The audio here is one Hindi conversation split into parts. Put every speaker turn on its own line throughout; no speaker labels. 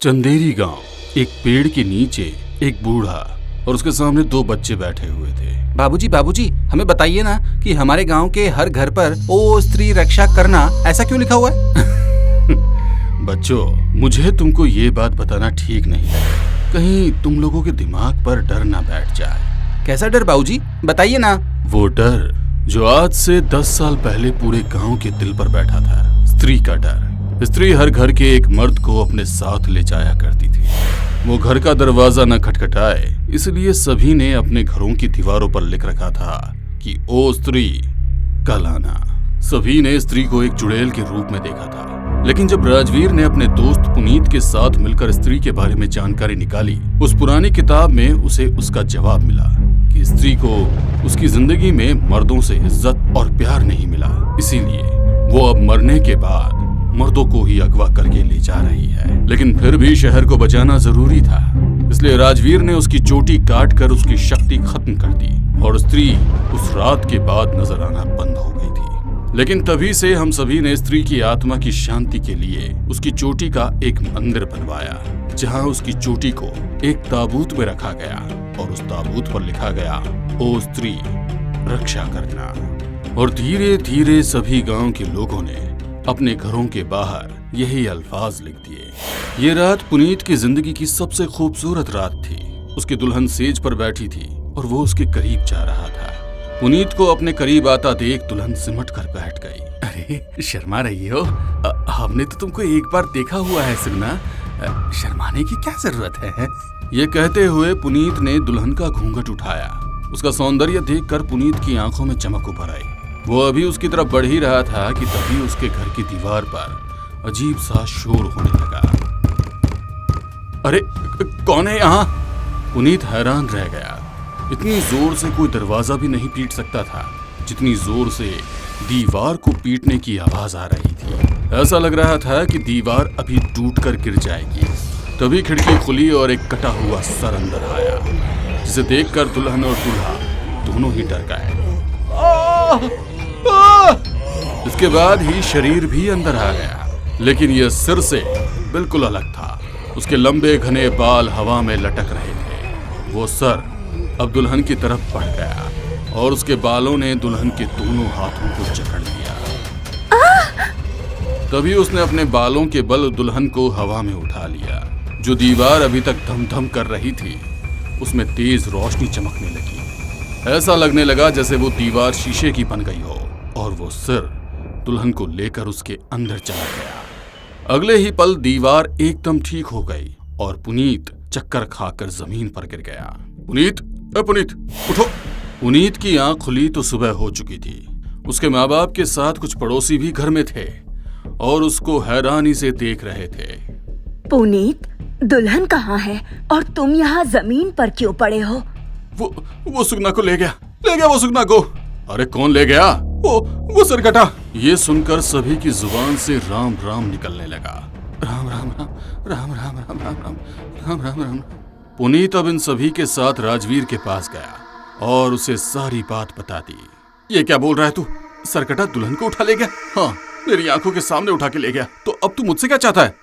चंदेरी गांव। एक पेड़ के नीचे एक बूढ़ा और उसके सामने दो बच्चे बैठे हुए थे।
बाबूजी, हमें बताइए ना कि हमारे गांव के हर घर पर ओ स्त्री रक्षा करना ऐसा क्यों लिखा हुआ है?
बच्चों, मुझे तुमको ये बात बताना ठीक नहीं है, कहीं तुम लोगों के दिमाग पर डर ना बैठ जाए।
कैसा डर बाबूजी, बताइए ना।
वो डर जो आज से 10 साल पहले पूरे गांव के दिल पर बैठा था, स्त्री का डर। स्त्री हर घर के एक मर्द को अपने साथ ले जाया करती थी। वो घर का दरवाजा न खटखटाए, इसलिए सभी ने अपने घरों की दीवारों पर लिख रखा था कि ओ स्त्री कल आना। सभी ने स्त्री को एक चुड़ैल के रूप में देखा था, लेकिन जब राजवीर ने अपने दोस्त पुनीत के साथ मिलकर स्त्री के बारे में जानकारी निकाली, उस पुरानी किताब में उसे उसका जवाब मिला कि स्त्री को उसकी जिंदगी में मर्दों से इज्जत और प्यार नहीं मिला, इसीलिए वो अब मरने के बाद मर्दों को ही अगवा करके ले जा रही है। लेकिन फिर भी शहर को बचाना जरूरी था, इसलिए राजवीर ने उसकी चोटी काट कर उसकी शक्ति खत्म कर दी और स्त्री उस रात के बाद नजर आना बंद हो गई थी। लेकिन तभी से हम सभी ने स्त्री की आत्मा की शांति के लिए उसकी चोटी का एक मंदिर बनवाया, जहाँ उसकी चोटी को एक ताबूत में रखा गया और उस ताबूत पर लिखा गया, ओ स्त्री रक्षा करना। और धीरे धीरे सभी गांव के लोगों ने अपने घरों के बाहर यही अल्फाज लिख दिए। ये रात पुनीत की जिंदगी की सबसे खूबसूरत रात थी। उसकी दुल्हन सेज पर बैठी थी और वो उसके करीब जा रहा था। पुनीत को अपने करीब आता देख दुल्हन सिमट कर बैठ गई।
अरे शर्मा रही हो, हमने तो तुमको एक बार देखा हुआ है सुगना, शर्माने की क्या जरूरत है?
ये कहते हुए पुनीत ने दुल्हन का घूंघट उठाया। उसका सौंदर्य देखकर पुनीत की आंखों में चमक उभर आई। वो अभी उसकी तरफ बढ़ ही रहा था कि तभी उसके घर की दीवार पर अजीब सा शोर होने लगा। अरे कौन है यहाँ? पुनीत हैरान रह गया। इतनी जोर से कोई दरवाजा भी नहीं पीट सकता था जितनी जोर से दीवार को पीटने की आवाज आ रही थी। ऐसा लग रहा था कि दीवार अभी टूट कर गिर जाएगी। तभी खिड़की खुली और एक कटा हुआ सर अंदर आया, जिसे देखकर दुल्हन और दूल्हा दोनों ही डर गए। इसके बाद ही शरीर भी अंदर आ गया, लेकिन यह सिर से बिल्कुल अलग था। उसके लंबे घने बाल हवा में लटक रहे थे। वो सर अब दुल्हन की तरफ बढ़ गया और उसके बालों ने दुल्हन के दोनों हाथों को जकड़ लिया। तभी उसने अपने बालों के बल दुल्हन को हवा में उठा लिया। जो दीवार अभी तक धम धम कर रही थी, उसमें तेज रोशनी चमकने लगी। ऐसा लगने लगा जैसे वो दीवार शीशे की बन गई हो और वो सिर दुल्हन को लेकर उसके अंदर चला गया। अगले ही पल दीवार एकदम ठीक हो गई और पुनीत चक्कर खाकर जमीन पर गिर गया। पुनीत, पुनीत उठो। पुनीत की आंख खुली तो सुबह हो चुकी थी। उसके माँ बाप के साथ कुछ पड़ोसी भी घर में थे और उसको हैरानी से देख रहे थे।
पुनीत, दुल्हन कहाँ है और तुम यहाँ जमीन पर क्यों पड़े हो?
वो सुगना को ले गया वो सुगना को। अरे कौन ले गया? वो सरकटा। ये सुनकर सभी की जुबान से राम राम निकलने लगा। राम राम राम राम राम राम राम राम राम राम राम। पुनीत अब इन सभी के साथ राजवीर के पास गया और उसे सारी बात बता दी। ये क्या बोल रहा है तू? सरकटा दुल्हन को उठा ले गया? हाँ, मेरी आंखों के सामने उठा के ले गया। तो अब तू मुझसे क्या चाहता है?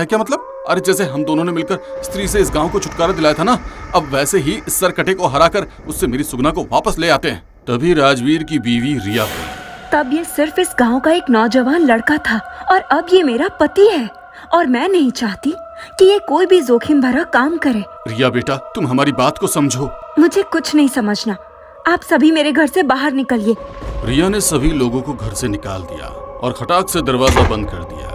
क्या मतलब? अरे जैसे हम दोनों ने मिलकर स्त्री से इस गांव को छुटकारा दिलाया था ना, अब वैसे ही इस सरकटे को हराकर उससे मेरी सुगना को वापस ले आते हैं। तभी राजवीर की बीवी रिया बोली,
तब ये सिर्फ इस गांव का एक नौजवान लड़का था और अब ये मेरा पति है और मैं नहीं चाहती कि ये कोई भी जोखिम भरा काम करे।
रिया बेटा, तुम हमारी बात को समझो।
मुझे कुछ नहीं समझना, आप सभी मेरे घर से बाहर निकलिए।
रिया ने सभी लोगों को घर से निकाल दिया और खटाक से दरवाजा बंद कर दिया।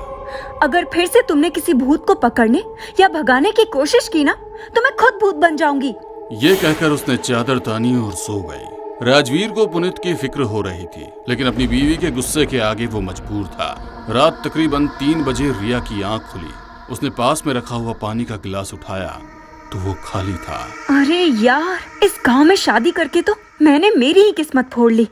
अगर फिर से तुमने किसी भूत को पकड़ने या भगाने की कोशिश की ना, तो मैं खुद भूत बन जाऊंगी।
ये कहकर उसने चादर तानी और सो गई। राजवीर को पुनीत की फिक्र हो रही थी, लेकिन अपनी बीवी के गुस्से के आगे वो मजबूर था। रात तकरीबन 3 बजे रिया की आंख खुली। उसने पास में रखा हुआ पानी का गिलास उठाया तो वो खाली था।
अरे यार, इस गांव में शादी करके तो मैंने मेरी ही किस्मत फोड़ ली।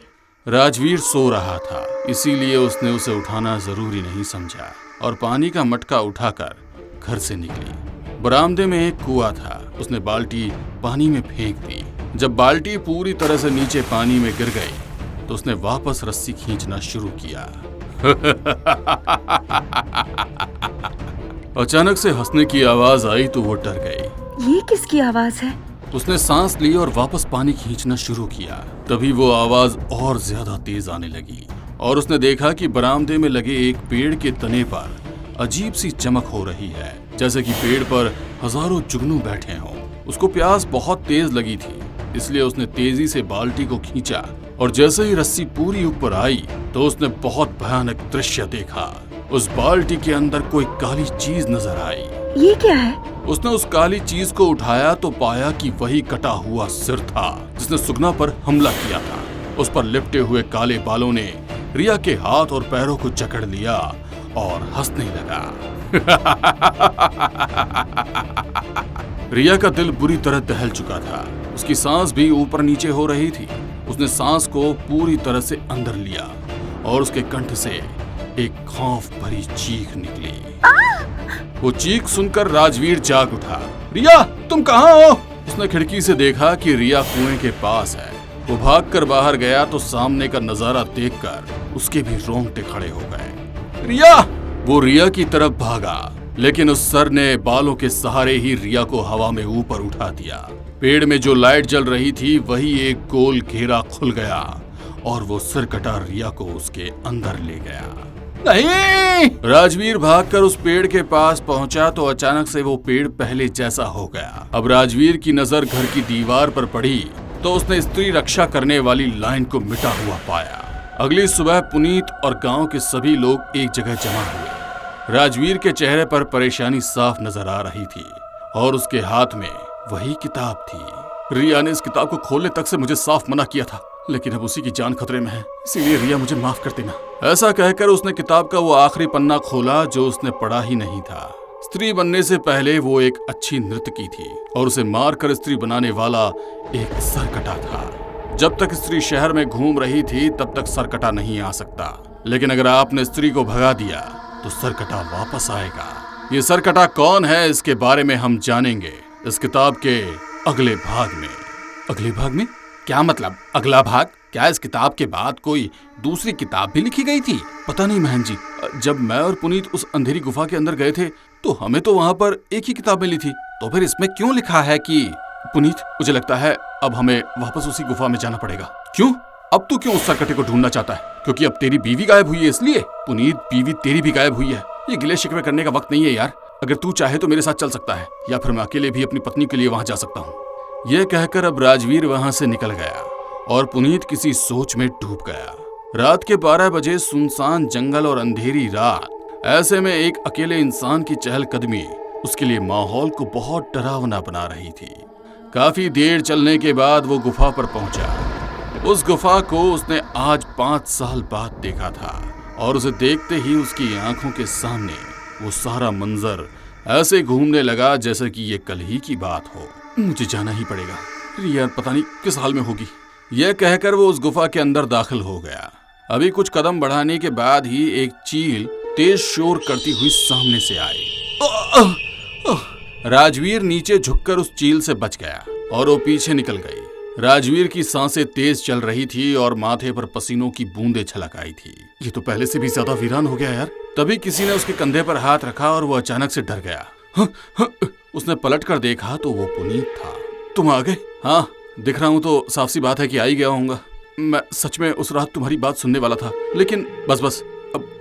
राजवीर सो रहा था, इसीलिए उसने उसे उठाना जरूरी नहीं समझा और पानी का मटका उठाकर घर से निकली। बरामदे में एक कुआं था। उसने बाल्टी पानी में फेंक दी। जब बाल्टी पूरी तरह से नीचे पानी में गिर गई तो उसने वापस रस्सी खींचना शुरू किया। अचानक से हंसने की आवाज आई तो वो डर गई।
ये किसकी आवाज है?
उसने सांस ली और वापस पानी खींचना शुरू किया। तभी वो आवाज और ज्यादा तेज आने लगी और उसने देखा कि बरामदे में लगे एक पेड़ के तने पर अजीब सी चमक हो रही है, जैसे कि पेड़ पर हजारों जुगनू बैठे हों। उसको प्यास बहुत तेज लगी थी, इसलिए उसने तेजी से बाल्टी को खींचा और जैसे ही रस्सी पूरी ऊपर आई तो उसने बहुत भयानक दृश्य देखा। उस बाल्टी के अंदर कोई काली चीज नजर आई।
ये क्या है?
उसने उस काली चीज को उठाया तो पाया कि वही कटा हुआ सिर था जिसने सुगना पर हमला किया था। उस पर लिपटे हुए काले बालों ने रिया के हाथ और पैरों को जकड़ लिया और हंसने लगा। रिया का दिल बुरी तरह दहल चुका था। उसकी सांस भी ऊपर नीचे हो रही थी। उसने सांस को पूरी तरह से अंदर लिया और उसके कंठ से एक खौफ भरी चीख निकली। वो चीख सुनकर राजवीर जाग उठा। रिया, तुम कहाँ हो? उसने खिड़की से देखा कि रिया कुएं के पास है। वो भागकर बाहर गया तो सामने का नजारा देखकर उसके भी रोंगटे खड़े हो गए। रिया! वो रिया की तरफ भागा, लेकिन उस सर ने बालों के सहारे ही रिया को हवा में ऊपर उठा दिया। पेड़ में जो लाइट जल रही थी वही एक गोल घेरा खुल गया और वो सिरकटा रिया को उसके अंदर ले गया। नहीं! राजवीर भागकर उस पेड़ के पास पहुंचा तो अचानक से वो पेड़ पहले जैसा हो गया। अब राजवीर की नजर घर की दीवार पर पड़ी तो उसने स्त्री रक्षा करने वाली लाइन को मिटा हुआ पाया। अगली सुबह पुनीत और गांव के सभी लोग एक जगह जमा हुए। राजवीर के चेहरे पर परेशानी साफ नजर आ रही थी और उसके हाथ में वही किताब थी। रिया ने इस किताब को खोलने तक से मुझे साफ मना किया था, लेकिन अब उसी की जान खतरे में है, इसीलिए रिया मुझे माफ कर देना। ऐसा कहकर उसने किताब का वो आखिरी पन्ना खोला जो उसने पढ़ा ही नहीं था। स्त्री बनने से पहले वो एक अच्छी नर्तकी थी और उसे मारकर स्त्री बनाने वाला एक सरकटा था। जब तक स्त्री शहर में घूम रही थी तब तक सरकटा नहीं आ सकता, लेकिन अगर आपने स्त्री को भगा दिया तो सरकटा वापस आएगा। ये सरकटा कौन है इसके बारे में हम जानेंगे इस किताब के अगले भाग में।
अगले भाग में? क्या मतलब अगला भाग? क्या इस किताब के बाद कोई दूसरी किताब भी लिखी गई थी?
पता नहीं महन जी, जब मैं और पुनीत उस अंधेरी गुफा के अंदर गए थे तो हमें तो वहाँ पर एक ही किताब मिली थी।
तो फिर इसमें क्यों लिखा है कि
पुनीत, मुझे लगता है अब हमें वापस उसी गुफा में जाना पड़ेगा। क्यों? अब तू क्यों उस सरकटे को ढूंढना चाहता है? क्योंकि अब तेरी बीवी गायब हुई है इसलिए? पुनीत, बीवी तेरी भी गायब हुई है। ये गिले शिकवे करने का वक्त नहीं है यार। अगर तू चाहे तो मेरे साथ चल सकता है, या फिर मैं अकेले भी अपनी पत्नी के लिए वहाँ जा सकता हूँ। यह कहकर अब राजवीर वहाँ से निकल गया और पुनीत किसी सोच में डूब गया। रात के 12 बजे सुनसान जंगल और अंधेरी रात, ऐसे में एक अकेले इंसान की चहलकदमी उसके लिए माहौल को बहुत डरावना बना रही थी। काफी देर चलने के बाद वो गुफा पर पहुंचा। उस गुफा को उसने आज 5 साल बाद देखा था और उसे देखते ही उसकी आंखों के सामने वो सारा मंजर ऐसे घूमने लगा जैसे कि ये कल ही की बात हो। मुझे जाना ही पड़ेगा, रिया पता नहीं किस हाल में होगी। यह कहकर वो उस गुफा के अंदर दाखिल हो गया। अभी कुछ कदम बढ़ाने के बाद ही एक चील तेज शोर करती हुई सामने से आई। राजवीर नीचे झुककर उस चील से बच गया और वो पीछे निकल गई। राजवीर की सांसें तेज चल रही थी और माथे पर पसीनों की बूंदें छलक आई थी। ये तो पहले से भी ज्यादा वीरान हो गया यार। तभी किसी ने उसके कंधे पर हाथ रखा और वो अचानक से डर गया। उसने पलट कर देखा तो वो पुनीत था। तुम आ गए? हाँ, दिख रहा हूँ तो साफ सी बात है कि आ ही गया होऊंगा। मैं सच में उस रात तुम्हारी बात सुनने वाला था, लेकिन बस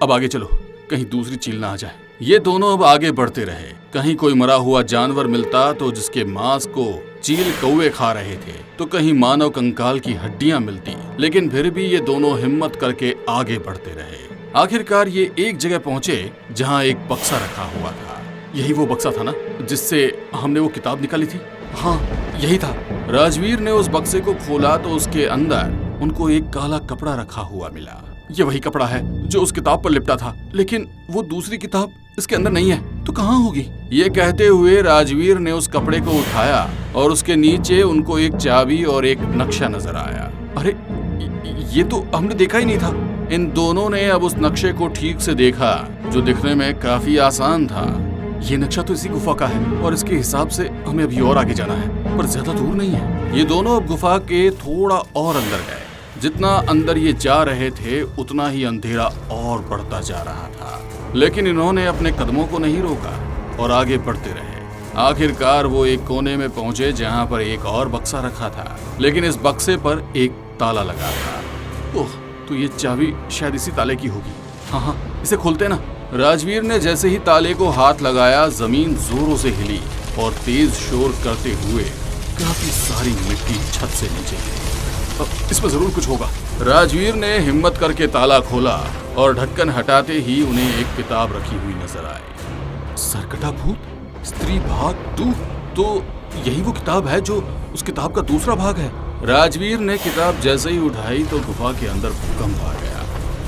अब आगे चलो, कहीं दूसरी चील ना आ जाए। ये दोनों अब आगे बढ़ते रहे। कहीं कोई मरा हुआ जानवर मिलता तो जिसके मांस को चील कौवे खा रहे थे, तो कहीं मानव कंकाल की हड्डियां मिलती, लेकिन फिर भी ये दोनों हिम्मत करके आगे बढ़ते रहे। आखिरकार ये एक जगह पहुंचे जहां एक बक्सा रखा हुआ था। यही वो बक्सा था ना जिससे हमने वो किताब निकाली थी? हाँ, यही था। राजवीर ने उस बक्से को खोला तो उसके अंदर उनको एक काला कपड़ा रखा हुआ मिला। ये वही कपड़ा है जो उस किताब पर लिपटा था, लेकिन वो दूसरी किताब इसके अंदर नहीं है, तो कहाँ होगी? ये कहते हुए राजवीर ने उस कपड़े को उठाया और उसके नीचे उनको एक चाबी और एक नक्शा नजर आया। अरे ये तो हमने देखा ही नहीं था। इन दोनों ने अब उस नक्शे को ठीक से देखा जो दिखने में काफी आसान था। ये नक्शा तो इसी गुफा का है और इसके हिसाब से हमें अभी और आगे जाना है, पर ज्यादा दूर नहीं है। ये दोनों अब गुफा के थोड़ा और अंदर गए। जितना अंदर ये जा रहे थे उतना ही अंधेरा और बढ़ता जा रहा था, लेकिन इन्होंने अपने कदमों को नहीं रोका। और आगे बढ़ते रहे। आखिरकार वो एक कोने में पहुंचे जहां पर एक और बक्सा रखा था, लेकिन इस बक्से पर एक ताला लगा था। ओह, तो ये चाबी शायद इसी ताले की होगी। हाँ, इसे खोलते ना। राजवीर ने जैसे ही ताले को हाथ लगाया, जमीन जोरों से हिली और तेज शोर करते हुए काफी सारी मिट्टी छत से नीचे गिरी। इसमें जरूर कुछ होगा। राजवीर ने हिम्मत करके ताला खोला और ढक्कन हटाते ही उन्हें एक किताब रखी हुई नजर आई। सरकटा भूत स्त्री भाग 2। तो यही वो किताब है जो उस किताब का दूसरा भाग है। राजवीर ने किताब जैसे ही उठाई तो गुफा के अंदर भूकंप आ गया।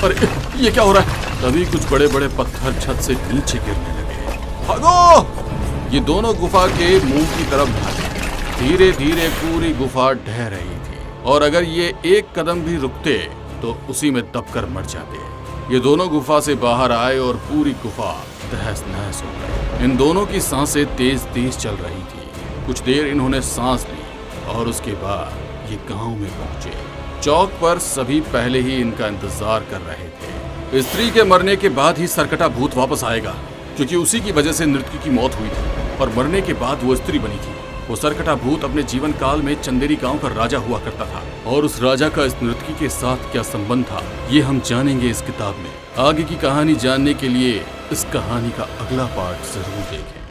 अरे ये क्या हो रहा है? तभी कुछ बड़े बड़े पत्थर छत से नीचे गिरने लगे। भागो! ये दोनों गुफा के मुंह की तरफ भागे। धीरे धीरे पूरी गुफा ढह रही थी और अगर ये एक कदम भी रुकते तो उसी में दबकर मर जाते। ये दोनों गुफा से बाहर आए और पूरी गुफा तहस नहस हो गई। इन दोनों की सांसें तेज तेज चल रही थी। कुछ देर इन्होंने सांस ली और उसके बाद ये गांव में पहुंचे। चौक पर सभी पहले ही इनका इंतजार कर रहे थे। स्त्री के मरने के बाद ही सरकटा भूत वापस आएगा, क्योंकि उसी की वजह से नृत्यकी की मौत हुई थी और मरने के बाद वो स्त्री बनी थी। वो सरकटा भूत अपने जीवन काल में चंदेरी गांव का राजा हुआ करता था और उस राजा का इस नृत्यकी के साथ क्या संबंध था, ये हम जानेंगे इस किताब में। आगे की कहानी जानने के लिए इस कहानी का अगला पार्ट जरूर देखें।